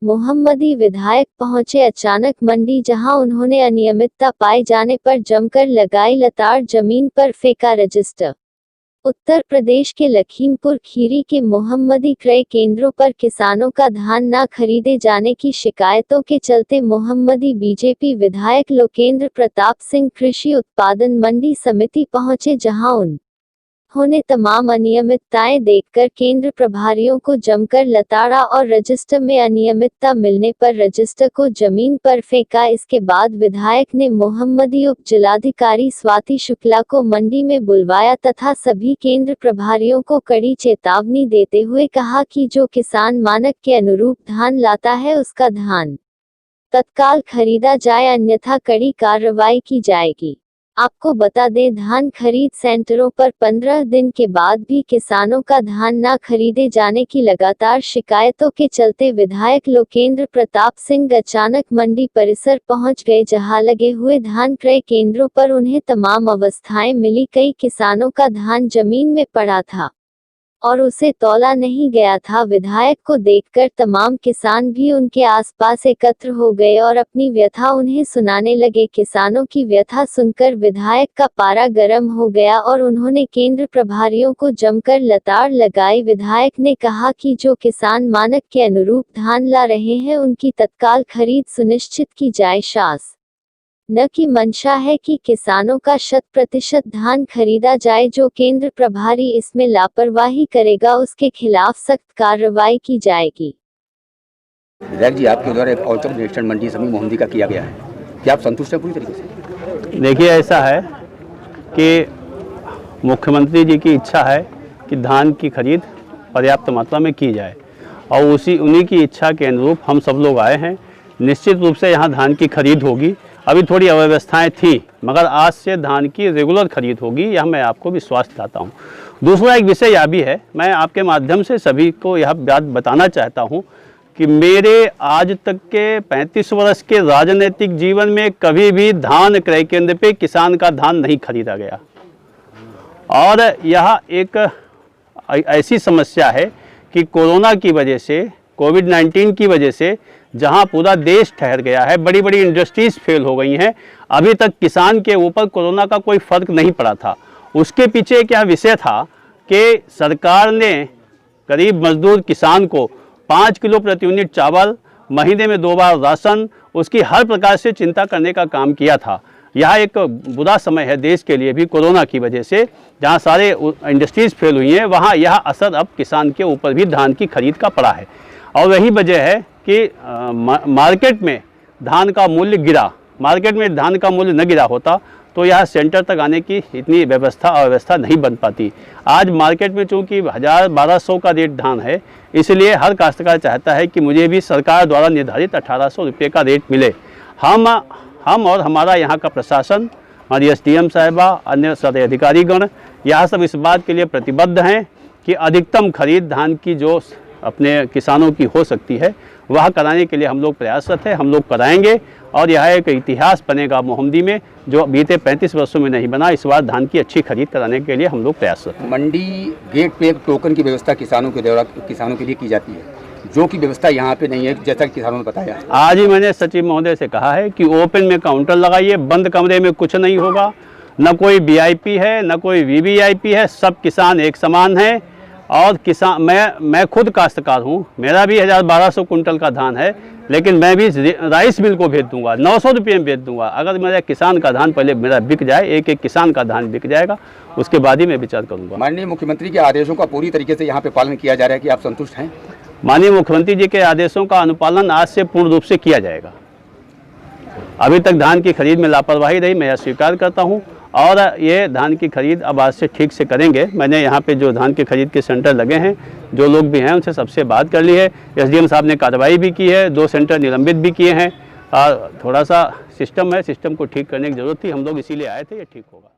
मोहम्मदी विधायक पहुंचे अचानक मंडी, जहां उन्होंने अनियमितता पाए जाने पर जमकर लगाई लताड़, जमीन पर फेंका रजिस्टर। उत्तर प्रदेश के लखीमपुर खीरी के मोहम्मदी क्रय केंद्रों पर किसानों का धान न खरीदे जाने की शिकायतों के चलते मोहम्मदी बीजेपी विधायक लोकेंद्र प्रताप सिंह कृषि उत्पादन मंडी समिति पहुंचे, जहां उन्होंने तमाम अनियमितताएं देखकर केंद्र प्रभारियों को जमकर लताड़ा और रजिस्टर में अनियमितता मिलने पर रजिस्टर को जमीन पर फेंका। इसके बाद विधायक ने मोहम्मदी उप जिलाधिकारी स्वाति शुक्ला को मंडी में बुलवाया तथा सभी केंद्र प्रभारियों को कड़ी चेतावनी देते हुए कहा कि जो किसान मानक के अनुरूप धान लाता है उसका धान तत्काल खरीदा जाए, अन्यथा कड़ी कार्रवाई की जाएगी। आपको बता दें, धान खरीद सेंटरों पर 15 दिन के बाद भी किसानों का धान न खरीदे जाने की लगातार शिकायतों के चलते विधायक लोकेंद्र प्रताप सिंह अचानक मंडी परिसर पहुंच गए, जहां लगे हुए धान क्रय केंद्रों पर उन्हें तमाम अवस्थाएं मिली। कई किसानों का धान जमीन में पड़ा था और उसे तौला नहीं गया था। विधायक को देखकर तमाम किसान भी उनके आसपास एकत्र हो गए और अपनी व्यथा उन्हें सुनाने लगे। किसानों की व्यथा सुनकर विधायक का पारा गर्म हो गया और उन्होंने केंद्र प्रभारियों को जमकर लताड़ लगाई। विधायक ने कहा कि जो किसान मानक के अनुरूप धान ला रहे हैं उनकी तत्काल खरीद सुनिश्चित की जाए। न की मंशा है कि किसानों का 100% धान खरीदा जाए। जो केंद्र प्रभारी इसमें लापरवाही करेगा उसके खिलाफ सख्त कार्रवाई की जाएगी। विधायक जी, आपके द्वारा एक औचक निरीक्षण मंडी समिति मोहम्मदी का किया गया है, क्या आप संतुष्ट हैं पूरी तरीके से? देखिए, ऐसा है कि मुख्यमंत्री जी की इच्छा है कि धान की खरीद पर्याप्त मात्रा में की जाए और उन्हीं की इच्छा के अनुरूप हम सब लोग आए हैं। निश्चित रूप से यहाँ धान की खरीद होगी। अभी थोड़ी अव्यवस्थाएं थी, मगर आज से धान की रेगुलर खरीद होगी, यह मैं आपको विश्वास दिलाता हूँ। दूसरा एक विषय यह भी है, मैं आपके माध्यम से सभी को यह बात बताना चाहता हूँ कि मेरे आज तक के 35 वर्ष के राजनीतिक जीवन में कभी भी धान क्रय केंद्र पे किसान का धान नहीं खरीदा गया। और यह एक ऐसी समस्या है कि कोरोना की वजह से, कोविड-19 की वजह से जहां पूरा देश ठहर गया है, बड़ी बड़ी इंडस्ट्रीज फेल हो गई हैं, अभी तक किसान के ऊपर कोरोना का कोई फर्क नहीं पड़ा था। उसके पीछे क्या विषय था कि सरकार ने गरीब मजदूर किसान को 5 किलो प्रति यूनिट चावल, महीने में 2 बार राशन, उसकी हर प्रकार से चिंता करने का काम किया था। यह एक बुरा समय है देश के लिए भी कोरोना की वजह से, जहां सारे इंडस्ट्रीज फेल हुई हैं, वहां यह असर अब किसान के ऊपर भी धान की खरीद का पड़ा है। और वही वजह है कि मार्केट में धान का मूल्य गिरा। मार्केट में धान का मूल्य न गिरा होता तो यह सेंटर तक आने की इतनी अव्यवस्था नहीं बन पाती। आज मार्केट में चूँकि 1000-1200 का रेट धान है, इसलिए हर काश्तकार चाहता है कि मुझे भी सरकार द्वारा निर्धारित 1800 रुपये का रेट मिले। हम और हमारा यहाँ का प्रशासन, हमारी SDM साहिबा, अन्य सदर अधिकारीगण, यह सब इस बात के लिए प्रतिबद्ध हैं कि अधिकतम खरीद धान की जो अपने किसानों की हो सकती है वह कराने के लिए हम लोग प्रयासरत हैं। हम लोग कराएंगे और यह एक इतिहास बनेगा मोहम्मदी में, जो बीते 35 वर्षों में नहीं बना। इस बार धान की अच्छी खरीद कराने के लिए हम लोग प्रयासरत हैं। मंडी गेट पे एक टोकन की व्यवस्था किसानों के लिए की जाती है, जो कि व्यवस्था यहाँ पे नहीं है, जैसा कि किसानों ने बताया। आज ही मैंने सचिव महोदय से कहा है कि ओपन में काउंटर लगाइए, बंद कमरे में कुछ नहीं होगा। न कोई VIP है, न कोई VVIP है, सब किसान एक समान हैं। और किसान, मैं खुद काश्तकार हूँ, मेरा भी 1000-1200 कुंटल का धान है, लेकिन मैं भी राइस मिल को भेज दूंगा, 900 रुपये में भेज दूंगा। अगर मेरा किसान का धान पहले मेरा बिक जाए, एक किसान का धान बिक जाएगा, उसके बाद ही मैं विचार करूंगा। माननीय मुख्यमंत्री के आदेशों का पूरी तरीके से यहाँ पे पालन किया जा रहा है, कि आप संतुष्ट हैं? माननीय मुख्यमंत्री जी के आदेशों का अनुपालन आज से पूर्ण रूप से किया जाएगा। अभी तक धान की खरीद में लापरवाही रही, मैं यह स्वीकार करता हूँ, और ये धान की खरीद अब आज से ठीक से करेंगे। मैंने यहाँ पे जो धान की खरीद के सेंटर लगे हैं, जो लोग भी हैं, उनसे सबसे बात कर ली है। SDM साहब ने कार्रवाई भी की है, 2 सेंटर निलंबित भी किए हैं। और थोड़ा सा सिस्टम है, सिस्टम को ठीक करने की ज़रूरत थी, हम लोग इसीलिए आए थे, ये ठीक होगा।